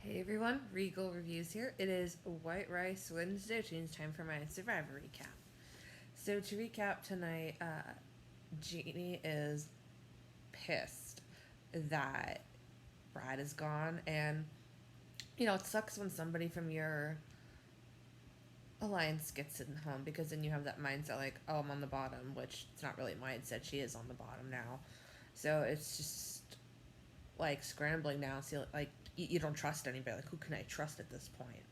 Hey everyone, Regal Reviews here. It is White Rice Wednesday, which means time for my Survivor recap. So to recap tonight, Jeannie is pissed that Brad is gone, and it sucks when somebody from your alliance gets in home because then you have that mindset like, oh, I'm on the bottom, which it's not really a mindset. She is on the bottom now, so it's just like scrambling now. See, like you don't trust anybody. Like, who can I trust at this point?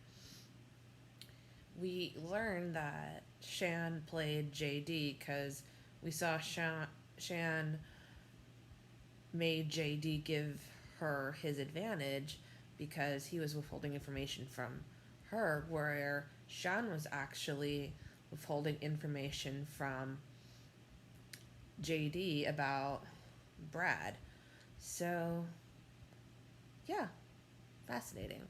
We learned that Shan played JD because we saw Shan made JD give her his advantage because he was withholding information from her, where Shan was actually withholding information from JD about Brad. So, yeah, fascinating.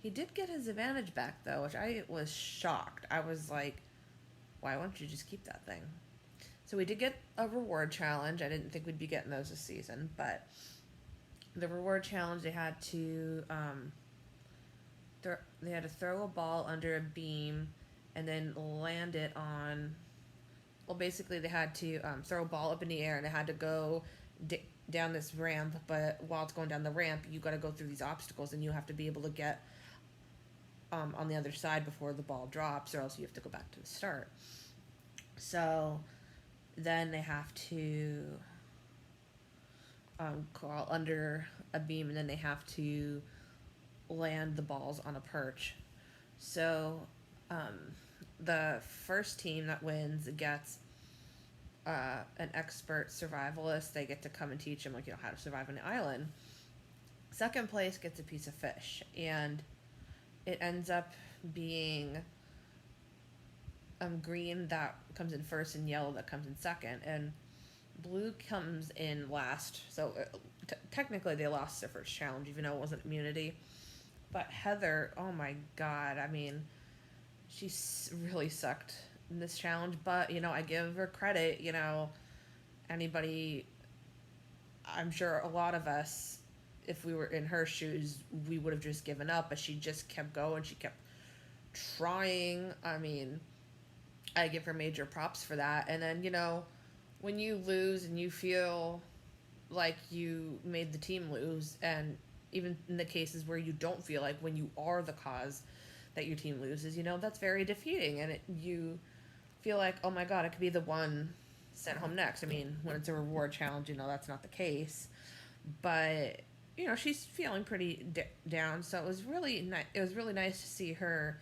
He did get his advantage back though, which I was shocked. I was like, why won't you just keep that thing? So we did get a reward challenge. I didn't think we'd be getting those this season, but the reward challenge they had to they had to throw a ball under a beam and then land it on. Well, basically they had to throw a ball up in the air and it had to go down this ramp. But while it's going down the ramp, you got to go through these obstacles and you have to be able to get on the other side before the ball drops, or else you have to go back to the start. So then they have to crawl under a beam, and then they have to land the balls on a perch. So the first team that wins gets an expert survivalist. They get to come and teach them, like, how to survive on the island. Second place gets a piece of fish, and it ends up being green that comes in first and yellow that comes in second, and blue comes in last. So technically they lost their first challenge, even though it wasn't immunity. But Heather, oh my god, I mean, she really sucked in this challenge. But I give her credit. Anybody, I'm sure a lot of us, if we were in her shoes, we would have just given up. But she just kept going. She kept trying. I mean, I give her major props for that. And then, when you lose and you feel like you made the team lose, and even in the cases where you don't feel like, when you are the cause that your team loses, that's very defeating. And you feel like, oh my god, I could be the one sent home next. I mean, when it's a reward challenge, that's not the case. But, she's feeling pretty down. So it was really it was really nice to see her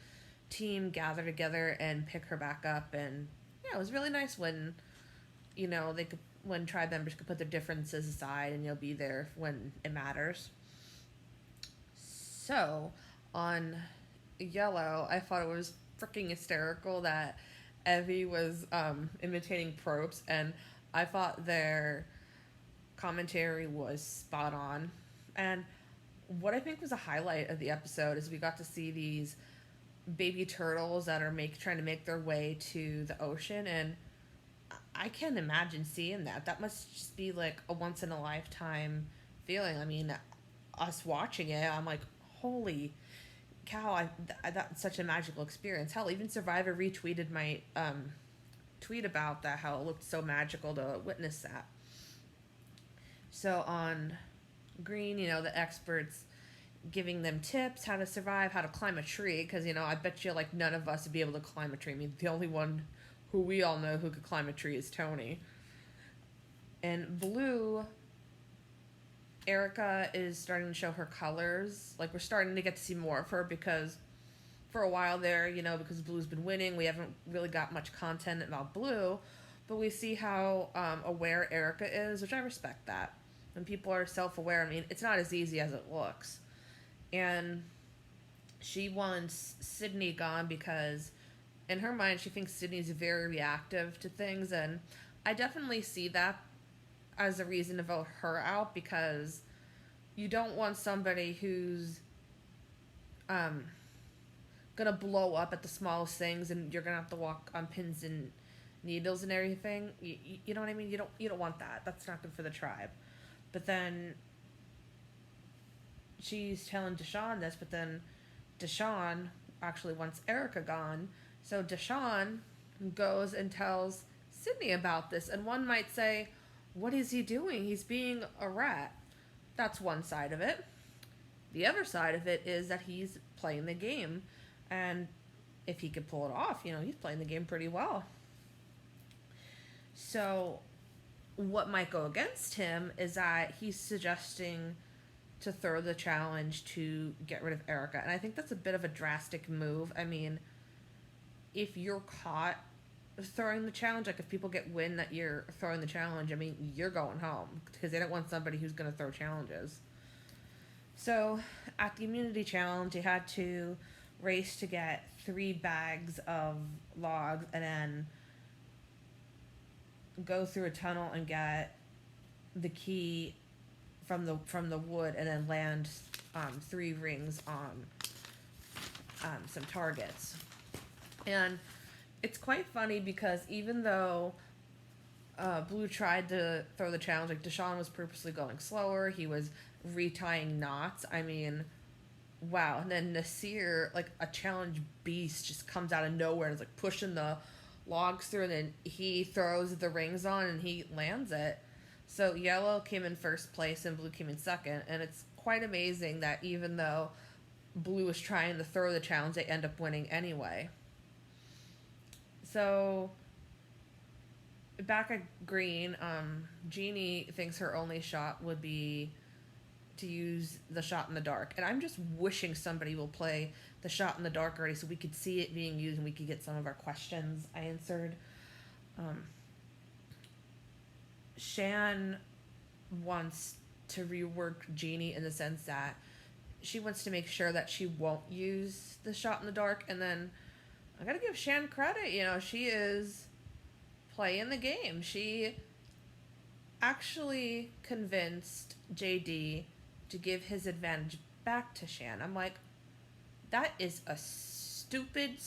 team gather together and pick her back up. And yeah, it was really nice when they could, when tribe members could put their differences aside and you'll be there when it matters. So on yellow, I thought it was freaking hysterical that Evie was imitating Probst, and I thought their commentary was spot on. And what I think was a highlight of the episode is we got to see these baby turtles that are trying to make their way to the ocean, and I can't imagine seeing that. That must just be like a once in a lifetime feeling. I mean, us watching it, I'm like, holy cow! That's such a magical experience. Hell, even Survivor retweeted my tweet about that, how it looked so magical to witness that. So on green, the experts giving them tips how to survive, how to climb a tree, because I bet you like none of us would be able to climb a tree. I mean, the only one who we all know who could climb a tree is Tony. And blue, Erica is starting to show her colors. Like, we're starting to get to see more of her, because for a while there, because Blue's been winning, we haven't really got much content about Blue. But we see how aware Erica is, which I respect that. When people are self-aware, I mean, it's not as easy as it looks. And she wants Sydney gone because in her mind she thinks Sydney's very reactive to things, and I definitely see that as a reason to vote her out, because you don't want somebody who's gonna blow up at the smallest things, and you're gonna have to walk on pins and needles and everything. You know what I mean? You don't want that. That's not good for the tribe. But then she's telling Deshawn this, but then Deshawn actually wants Erica gone. So Deshawn goes and tells Sydney about this, and one might say, what is he doing? He's being a rat. That's one side of it. The other side of it is that he's playing the game, and if he could pull it off, he's playing the game pretty well. So what might go against him is that he's suggesting to throw the challenge to get rid of Erica. And I think that's a bit of a drastic move. I mean, if you're caught throwing the challenge, like if people get wind that you're throwing the challenge, I mean, you're going home because they don't want somebody who's going to throw challenges. So at the immunity challenge, you had to race to get 3 bags of logs and then go through a tunnel and get the key from the wood and then land 3 rings on some targets. And it's quite funny because even though Blue tried to throw the challenge, like Deshawn was purposely going slower, he was retying knots. I mean, wow. And then Nasir, like a challenge beast, just comes out of nowhere and is like pushing the logs through, and then he throws the rings on and he lands it. So yellow came in first place and blue came in second, and it's quite amazing that even though blue was trying to throw the challenge, they end up winning anyway. So back at green, Jeannie thinks her only shot would be to use the shot in the dark, and I'm just wishing somebody will play the shot in the dark already so we could see it being used and we could get some of our questions answered. Shan wants to rework Jeannie in the sense that she wants to make sure that she won't use the shot in the dark, and then I gotta give Shan credit, she is playing the game. She actually convinced JD to give his advantage back to Shan. I'm like, that is a stupid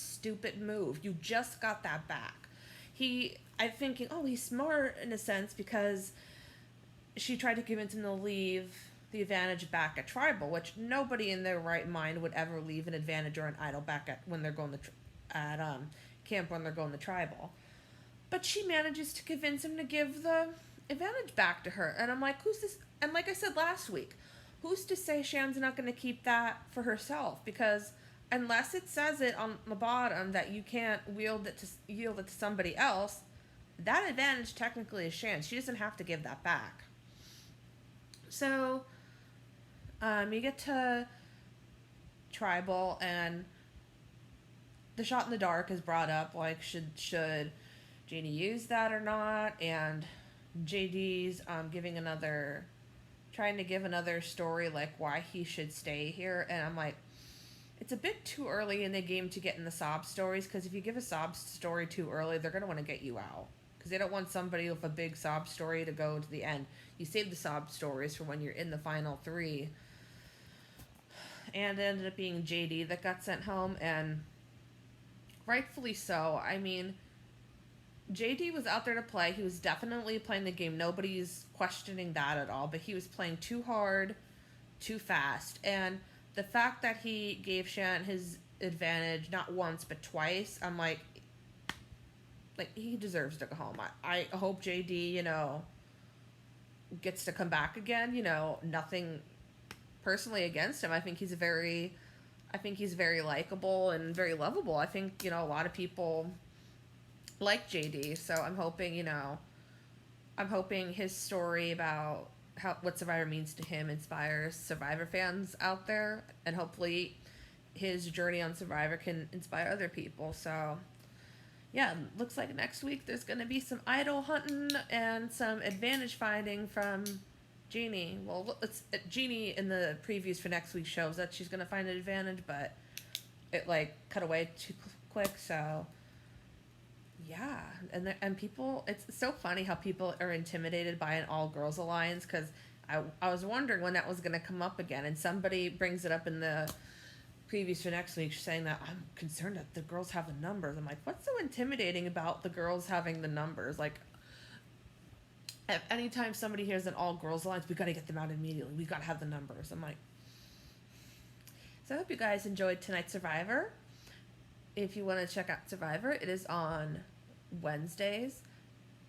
move. You just got that back. I'm thinking, oh, he's smart in a sense because she tried to convince him to leave the advantage back at tribal, which nobody in their right mind would ever leave an advantage or an idol back at when they're going at camp when they're going to tribal. But she manages to convince him to give the advantage back to her, and I'm like, who's this? And like I said last week, who's to say Shan's not going to keep that for herself? Because unless it says it on the bottom that you can't yield it to somebody else, that advantage technically is Shan's. She doesn't have to give that back. So you get to tribal, and the shot in the dark is brought up, like should Jeannie use that or not, and JD's trying to give another story like why he should stay here, and I'm like, it's a bit too early in the game to get in the sob stories, because if you give a sob story too early, they're going to want to get you out, because they don't want somebody with a big sob story to go to the end. You save the sob stories for when you're in the final 3. And it ended up being JD that got sent home, and rightfully so. I mean, JD was out there to play. He was definitely playing the game. Nobody's questioning that at all. But he was playing too hard, too fast. And the fact that he gave Shan his advantage not once but twice, I'm like he deserves to go home. I hope JD, gets to come back again. Nothing personally against him. I think he's very likable and very lovable. I think, a lot of people like JD, so I'm hoping his story about what Survivor means to him inspires Survivor fans out there, and hopefully his journey on Survivor can inspire other people. So yeah, looks like next week there's going to be some idol hunting and some advantage finding from Jeannie. Well, Jeannie in the previews for next week's shows that she's going to find an advantage, but it cut away too quick, so yeah. And people, it's so funny how people are intimidated by an all-girls alliance, because I was wondering when that was going to come up again, and somebody brings it up in the previews for next week saying that I'm concerned that the girls have the numbers. I'm like, what's so intimidating about the girls having the numbers? Anytime somebody hears an all-girls alliance, we got to get them out immediately. We got to have the numbers. I'm like, So I hope you guys enjoyed tonight's Survivor. If you want to check out Survivor, it is on Wednesdays,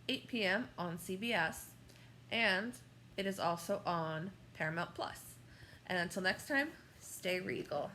8 p.m. on CBS, and it is also on Paramount Plus. And until next time, stay regal.